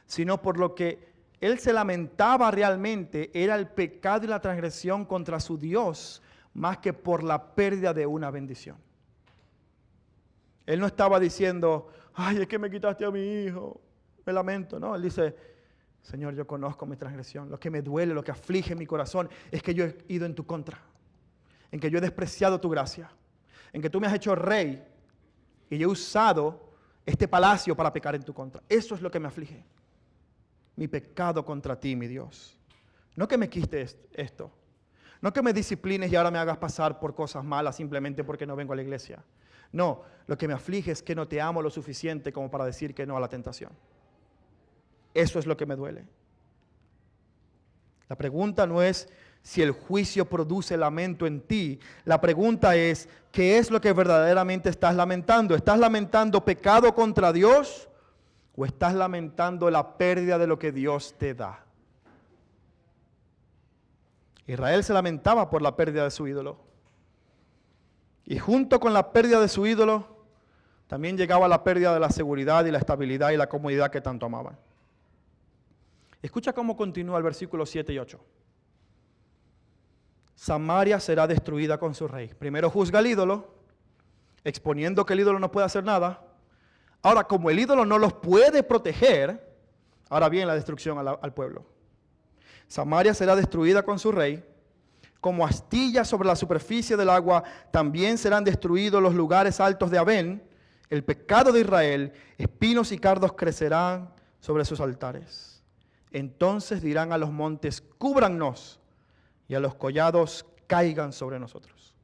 sino por lo que él se lamentaba realmente, era el pecado y la transgresión contra su Dios, más que por la pérdida de una bendición. Él no estaba diciendo, ay, es que me quitaste a mi hijo, me lamento. No, él dice, Señor, yo conozco mi transgresión, lo que me duele, lo que aflige mi corazón, es que yo he ido en tu contra, en que yo he despreciado tu gracia, en que tú me has hecho rey y yo he usado este palacio para pecar en tu contra. Eso es lo que me aflige. Mi pecado contra ti, mi Dios. No que me quites esto. No que me disciplines y ahora me hagas pasar por cosas malas simplemente porque no vengo a la iglesia. No, lo que me aflige es que no te amo lo suficiente como para decir que no a la tentación. Eso es lo que me duele. La pregunta no es si el juicio produce lamento en ti. La pregunta es, ¿qué es lo que verdaderamente estás lamentando? ¿Estás lamentando pecado contra Dios? ¿O estás lamentando la pérdida de lo que Dios te da? Israel se lamentaba por la pérdida de su ídolo. Y junto con la pérdida de su ídolo, también llegaba la pérdida de la seguridad y la estabilidad y la comodidad que tanto amaban. Escucha cómo continúa el versículo 7 y 8. Samaria será destruida con su rey. Primero juzga al ídolo, exponiendo que el ídolo no puede hacer nada. Ahora, como el ídolo no los puede proteger, ahora viene la destrucción al pueblo. Samaria será destruida con su rey como astillas sobre la superficie del agua, también serán destruidos los lugares altos de Abén, el pecado de Israel, espinos y cardos crecerán sobre sus altares. Entonces dirán a los montes, cúbrannos, y a los collados, caigan sobre nosotros.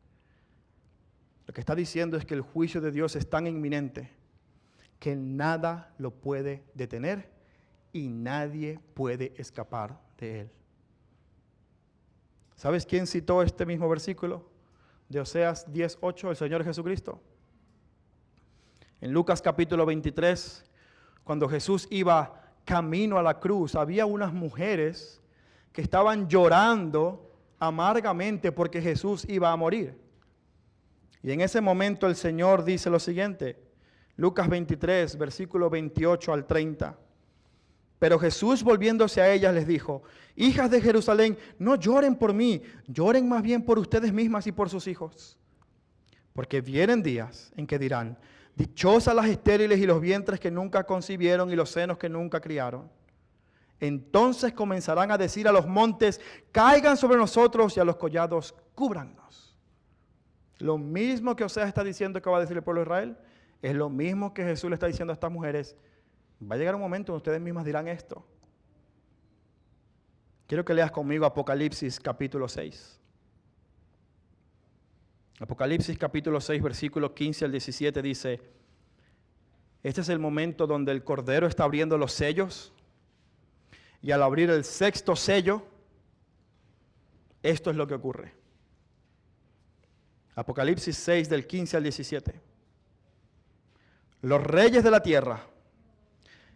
Lo que está diciendo es que el juicio de Dios es tan inminente que nada lo puede detener y nadie puede escapar de él. ¿Sabes quién citó este mismo versículo de Oseas 10:8? El Señor Jesucristo. En Lucas capítulo 23, cuando Jesús iba camino a la cruz, había unas mujeres que estaban llorando amargamente porque Jesús iba a morir. Y en ese momento el Señor dice lo siguiente, Lucas 23, versículo 28 al 30. Pero Jesús, volviéndose a ellas, les dijo, hijas de Jerusalén, no lloren por mí, lloren más bien por ustedes mismas y por sus hijos. Porque vienen días en que dirán, dichosas las estériles y los vientres que nunca concibieron y los senos que nunca criaron. Entonces comenzarán a decir a los montes, caigan sobre nosotros, y a los collados, cúbrannos. Lo mismo que Oseas está diciendo que va a decir el pueblo de Israel, es lo mismo que Jesús le está diciendo a estas mujeres. Va a llegar un momento en que ustedes mismas dirán esto. Quiero que leas conmigo Apocalipsis capítulo 6. Apocalipsis capítulo 6, versículos 15 al 17 dice, este es el momento donde el Cordero está abriendo los sellos, y al abrir el sexto sello, esto es lo que ocurre. Apocalipsis 6, del 15 al 17. Los reyes de la tierra,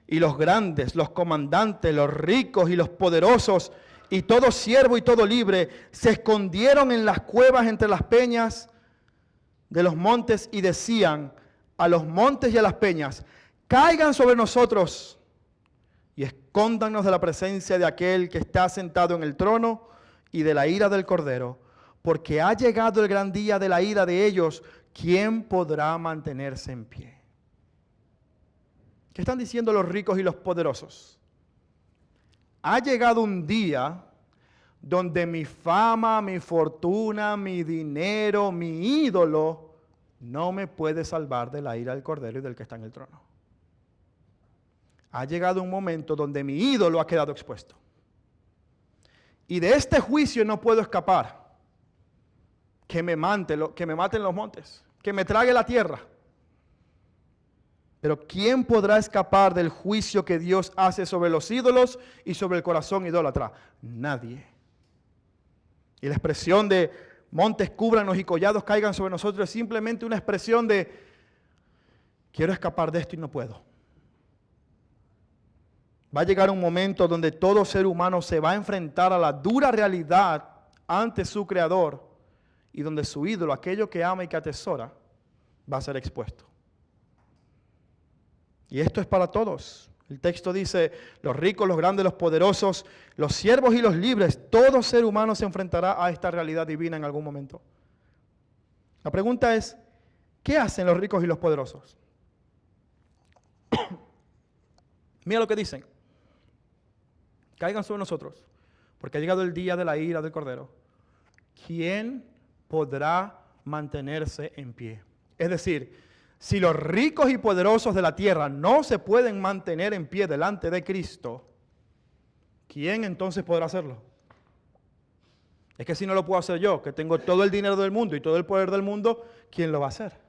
y los grandes, los comandantes, los ricos y los poderosos, y todo siervo y todo libre, se escondieron en las cuevas entre las peñas de los montes y decían a los montes y a las peñas, caigan sobre nosotros y escóndanos de la presencia de aquel que está sentado en el trono y de la ira del Cordero, porque ha llegado el gran día de la ira de ellos, ¿quién podrá mantenerse en pie? ¿Qué están diciendo los ricos y los poderosos? Ha llegado un día donde mi fama, mi fortuna, mi dinero, mi ídolo no me puede salvar de la ira del Cordero y del que está en el trono. Ha llegado un momento donde mi ídolo ha quedado expuesto. Y de este juicio no puedo escapar. Que me maten los montes, que me trague la tierra. Pero ¿quién podrá escapar del juicio que Dios hace sobre los ídolos y sobre el corazón idólatra? Nadie. Y la expresión de montes cúbranos y collados caigan sobre nosotros es simplemente una expresión de quiero escapar de esto y no puedo. Va a llegar un momento donde todo ser humano se va a enfrentar a la dura realidad ante su Creador y donde su ídolo, aquello que ama y que atesora, va a ser expuesto. Y esto es para todos. El texto dice, los ricos, los grandes, los poderosos, los siervos y los libres, todo ser humano se enfrentará a esta realidad divina en algún momento. La pregunta es, ¿qué hacen los ricos y los poderosos? Mira lo que dicen. Caigan sobre nosotros, porque ha llegado el día de la ira del Cordero. ¿Quién podrá mantenerse en pie? Es decir, si los ricos y poderosos de la tierra no se pueden mantener en pie delante de Cristo, ¿quién entonces podrá hacerlo? Es que si no lo puedo hacer yo, que tengo todo el dinero del mundo y todo el poder del mundo, ¿quién lo va a hacer?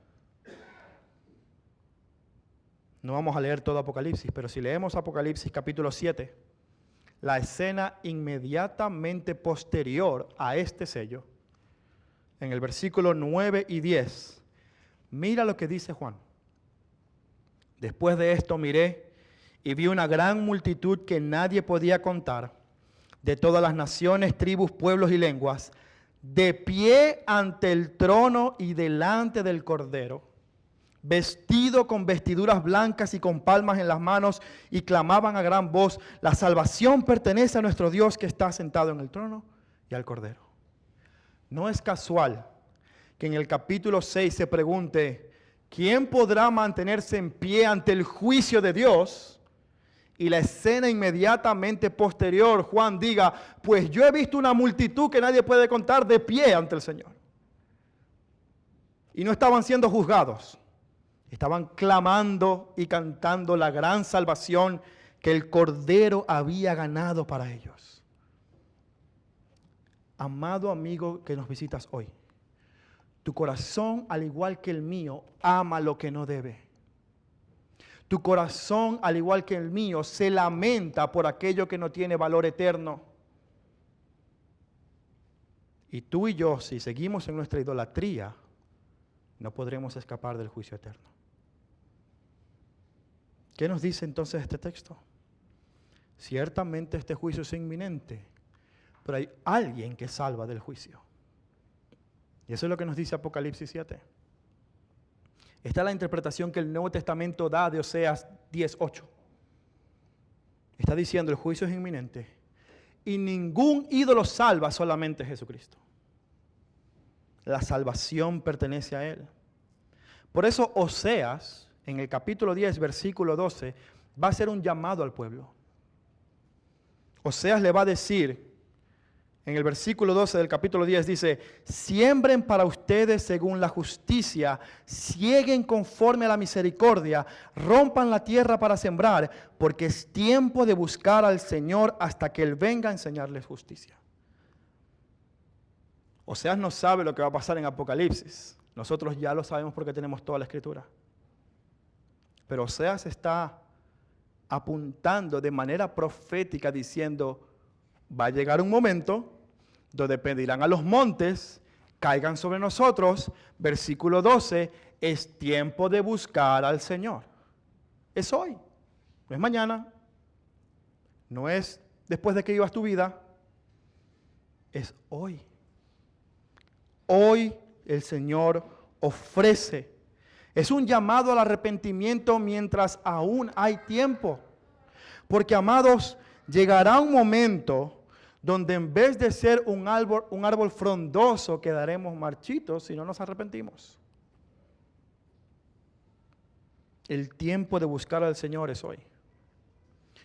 No vamos a leer todo Apocalipsis, pero si leemos Apocalipsis capítulo 7, la escena inmediatamente posterior a este sello, en el versículo 9 y 10, mira lo que dice Juan. Después de esto miré y vi una gran multitud que nadie podía contar, de todas las naciones, tribus, pueblos y lenguas, de pie ante el trono y delante del Cordero, vestido con vestiduras blancas y con palmas en las manos, y clamaban a gran voz, la salvación pertenece a nuestro Dios que está sentado en el trono y al Cordero. No es casual que en el capítulo 6 se pregunte, ¿quién podrá mantenerse en pie ante el juicio de Dios? y la escena inmediatamente posterior, Juan diga, pues yo he visto una multitud que nadie puede contar de pie ante el Señor. Y no estaban siendo juzgados, estaban clamando y cantando la gran salvación que el Cordero había ganado para ellos. Amado amigo que nos visitas hoy, tu corazón, al igual que el mío, ama lo que no debe. Tu corazón, al igual que el mío, se lamenta por aquello que no tiene valor eterno. Y tú y yo, si seguimos en nuestra idolatría, no podremos escapar del juicio eterno. ¿Qué nos dice entonces este texto? Ciertamente este juicio es inminente, pero hay alguien que salva del juicio. Y eso es lo que nos dice Apocalipsis 7. Esta es la interpretación que el Nuevo Testamento da de Oseas 10:8. Está diciendo el juicio es inminente y ningún ídolo salva, solamente Jesucristo. La salvación pertenece a Él. Por eso Oseas, en el capítulo 10, versículo 12, va a hacer un llamado al pueblo. Oseas le va a decir, en el versículo 12 del capítulo 10 dice, siembren para ustedes según la justicia, sieguen conforme a la misericordia, rompan la tierra para sembrar, porque es tiempo de buscar al Señor hasta que Él venga a enseñarles justicia. Oseas no sabe lo que va a pasar en Apocalipsis. Nosotros ya lo sabemos porque tenemos toda la Escritura. Pero Oseas está apuntando de manera profética diciendo, va a llegar un momento donde pedirán a los montes, caigan sobre nosotros. Versículo 12, es tiempo de buscar al Señor. Es hoy, no es mañana, no es después de que vivas tu vida, es hoy. Hoy el Señor ofrece. Es un llamado al arrepentimiento mientras aún hay tiempo. Porque, amados, llegará un momento donde en vez de ser un árbol frondoso, quedaremos marchitos si no nos arrepentimos. El tiempo de buscar al Señor es hoy.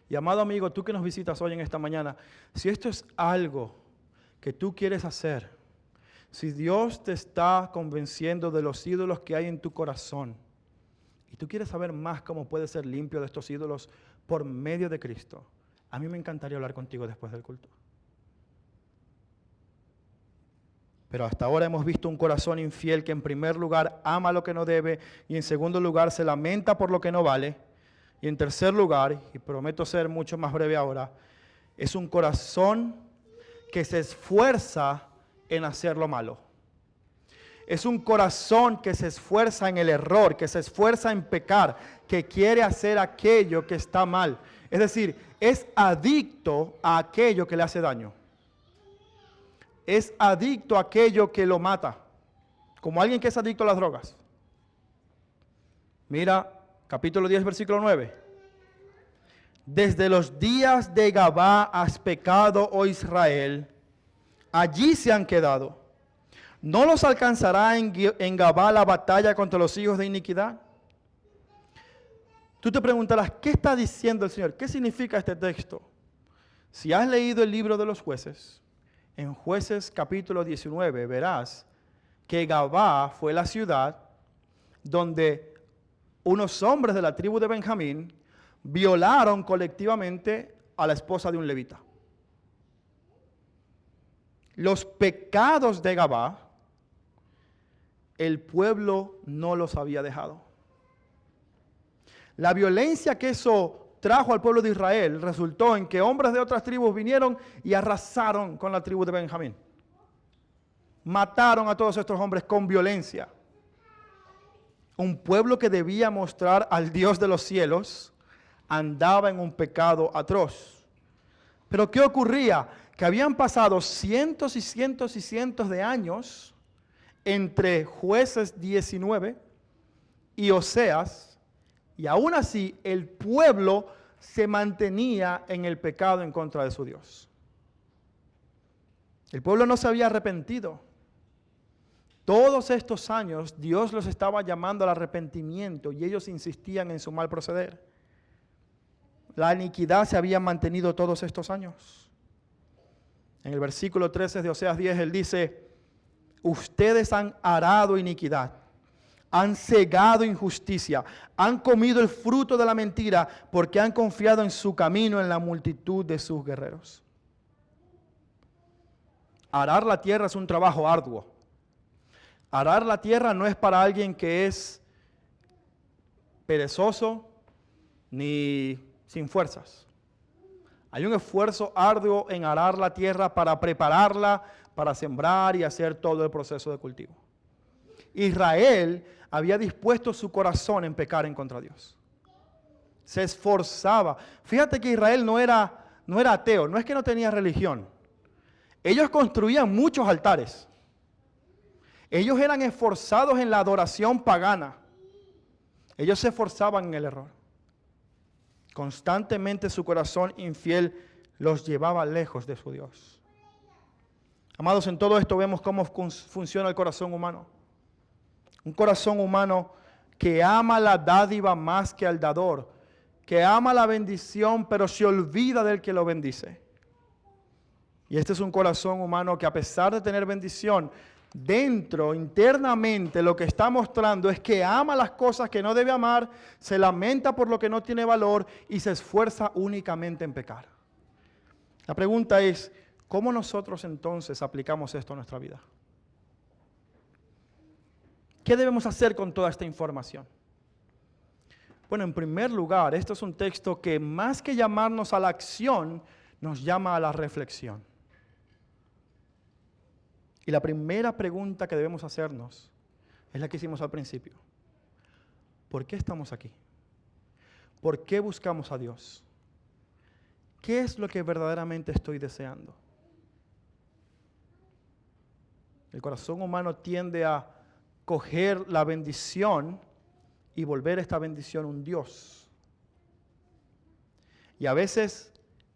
Y amado amigo, tú que nos visitas hoy en esta mañana, si esto es algo que tú quieres hacer, si Dios te está convenciendo de los ídolos que hay en tu corazón, y tú quieres saber más cómo puedes ser limpio de estos ídolos por medio de Cristo, a mí me encantaría hablar contigo después del culto. Pero hasta ahora hemos visto un corazón infiel que en primer lugar ama lo que no debe y en segundo lugar se lamenta por lo que no vale. Y en tercer lugar, y prometo ser mucho más breve ahora, es un corazón que se esfuerza en hacer lo malo. Es un corazón que se esfuerza en el error, que se esfuerza en pecar, que quiere hacer aquello que está mal. Es decir, es adicto a aquello que le hace daño. Es adicto a aquello que lo mata, como alguien que es adicto a las drogas. Mira, capítulo 10, versículo 9. Desde los días de Gabá has pecado, oh Israel, allí se han quedado. ¿No los alcanzará en Gabá la batalla contra los hijos de iniquidad? Tú te preguntarás, ¿qué está diciendo el Señor? ¿Qué significa este texto? Si has leído el libro de los jueces, en Jueces capítulo 19 verás que Gabá fue la ciudad donde unos hombres de la tribu de Benjamín violaron colectivamente a la esposa de un levita. Los pecados de Gabá, el pueblo no los había dejado. La violencia que eso trajo al pueblo de Israel resultó en que hombres de otras tribus vinieron y arrasaron con la tribu de Benjamín. Mataron a todos estos hombres con violencia. Un pueblo que debía mostrar al Dios de los cielos andaba en un pecado atroz. Pero ¿qué ocurría? Que habían pasado cientos y cientos y cientos de años entre Jueces 19 y Oseas, y aún así el pueblo se mantenía en el pecado en contra de su Dios. El pueblo no se había arrepentido. Todos estos años Dios los estaba llamando al arrepentimiento y ellos insistían en su mal proceder. la iniquidad se había mantenido todos estos años. En el versículo 13 de Oseas 10, él dice, ustedes han arado iniquidad, han cegado injusticia, han comido el fruto de la mentira, porque han confiado en su camino en la multitud de sus guerreros. Arar la tierra es un trabajo arduo. Arar la tierra no es para alguien que es perezoso ni sin fuerzas. Hay un esfuerzo arduo en arar la tierra para prepararla, para sembrar y hacer todo el proceso de cultivo. Israel había dispuesto su corazón en pecar en contra de Dios. Se esforzaba. Fíjate que Israel no era ateo, no es que no tenía religión. Ellos construían muchos altares. Ellos eran esforzados en la adoración pagana. Ellos se esforzaban en el error. Constantemente su corazón infiel los llevaba lejos de su Dios. Amados, en todo esto vemos cómo funciona el corazón humano. Un corazón humano que ama la dádiva más que al dador, que ama la bendición pero se olvida del que lo bendice. Y este es un corazón humano que a pesar de tener bendición, dentro, internamente, lo que está mostrando es que ama las cosas que no debe amar, se lamenta por lo que no tiene valor y se esfuerza únicamente en pecar. La pregunta es, ¿cómo nosotros entonces aplicamos esto a nuestra vida? ¿Qué debemos hacer con toda esta información? Bueno, en primer lugar, esto es un texto que más que llamarnos a la acción, nos llama a la reflexión. Y la primera pregunta que debemos hacernos es la que hicimos al principio. ¿Por qué estamos aquí? ¿Por qué buscamos a Dios? ¿Qué es lo que verdaderamente estoy deseando? El corazón humano tiende a coger la bendición y volver esta bendición un Dios. Y a veces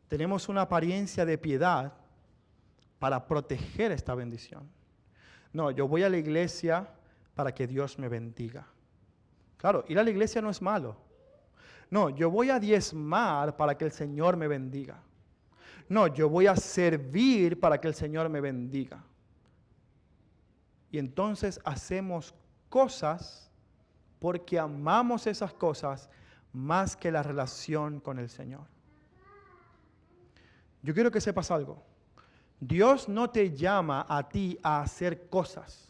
tenemos una apariencia de piedad para proteger esta bendición. No, yo voy a la iglesia para que Dios me bendiga. Claro, ir a la iglesia no es malo. No, yo voy a diezmar para que el Señor me bendiga. No, yo voy a servir para que el Señor me bendiga. Y entonces hacemos cosas porque amamos esas cosas más que la relación con el Señor. Yo quiero que sepas algo. Dios no te llama a ti a hacer cosas.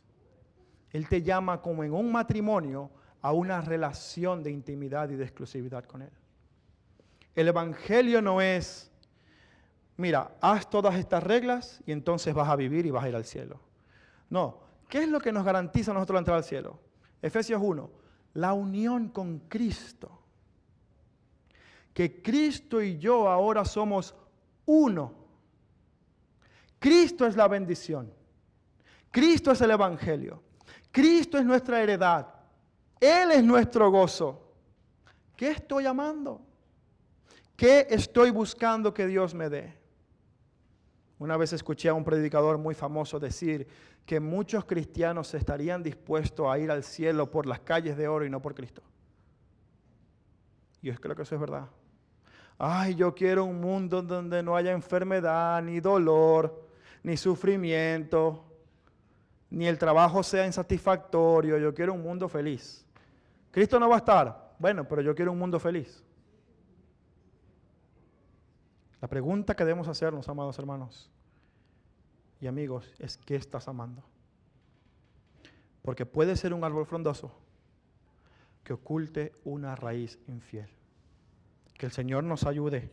Él te llama como en un matrimonio a una relación de intimidad y de exclusividad con Él. El evangelio no es, mira, haz todas estas reglas y entonces vas a vivir y vas a ir al cielo. No, ¿qué es lo que nos garantiza a nosotros la entrada al cielo? Efesios 1, la unión con Cristo. Que Cristo y yo ahora somos uno. Cristo es la bendición. Cristo es el evangelio. Cristo es nuestra heredad. Él es nuestro gozo. ¿Qué estoy amando? ¿Qué estoy buscando que Dios me dé? Una vez escuché a un predicador muy famoso decir que muchos cristianos estarían dispuestos a ir al cielo por las calles de oro y no por Cristo. Y yo creo que eso es verdad. Ay, yo quiero un mundo donde no haya enfermedad, ni dolor, ni sufrimiento, ni el trabajo sea insatisfactorio. Yo quiero un mundo feliz. Cristo no va a estar. Bueno, pero yo quiero un mundo feliz. La pregunta que debemos hacernos, amados hermanos y amigos, es ¿qué estás amando? Porque puede ser un árbol frondoso que oculte una raíz infiel. Que el Señor nos ayude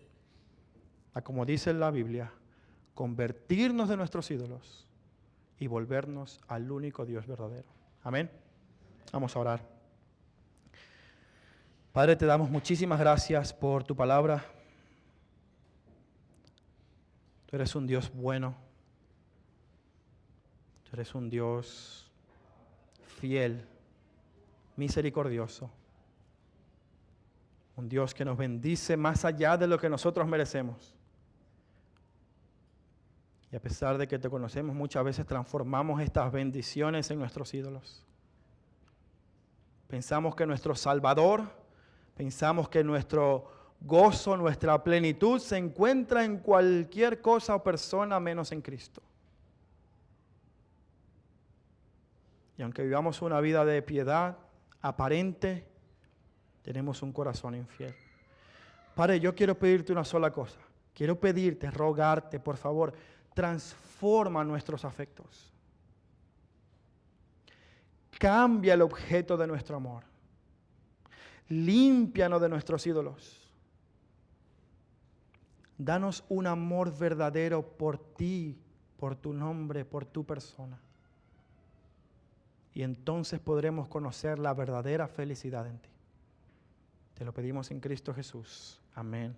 a, como dice en la Biblia, convertirnos de nuestros ídolos y volvernos al único Dios verdadero. Amén. Vamos a orar. Padre, te damos muchísimas gracias por tu palabra. Tú eres un Dios bueno. Tú eres un Dios fiel, misericordioso. Un Dios que nos bendice más allá de lo que nosotros merecemos. Y a pesar de que te conocemos, muchas veces transformamos estas bendiciones en nuestros ídolos. Pensamos que nuestro Salvador, pensamos que nuestro gozo, nuestra plenitud se encuentra en cualquier cosa o persona menos en Cristo. Y aunque vivamos una vida de piedad aparente, tenemos un corazón infiel. Padre, yo quiero pedirte una sola cosa. Quiero pedirte, rogarte, por favor, transforma nuestros afectos. Cambia el objeto de nuestro amor. Límpianos de nuestros ídolos. Danos un amor verdadero por ti, por tu nombre, por tu persona. Y entonces podremos conocer la verdadera felicidad en ti. Te lo pedimos en Cristo Jesús. Amén.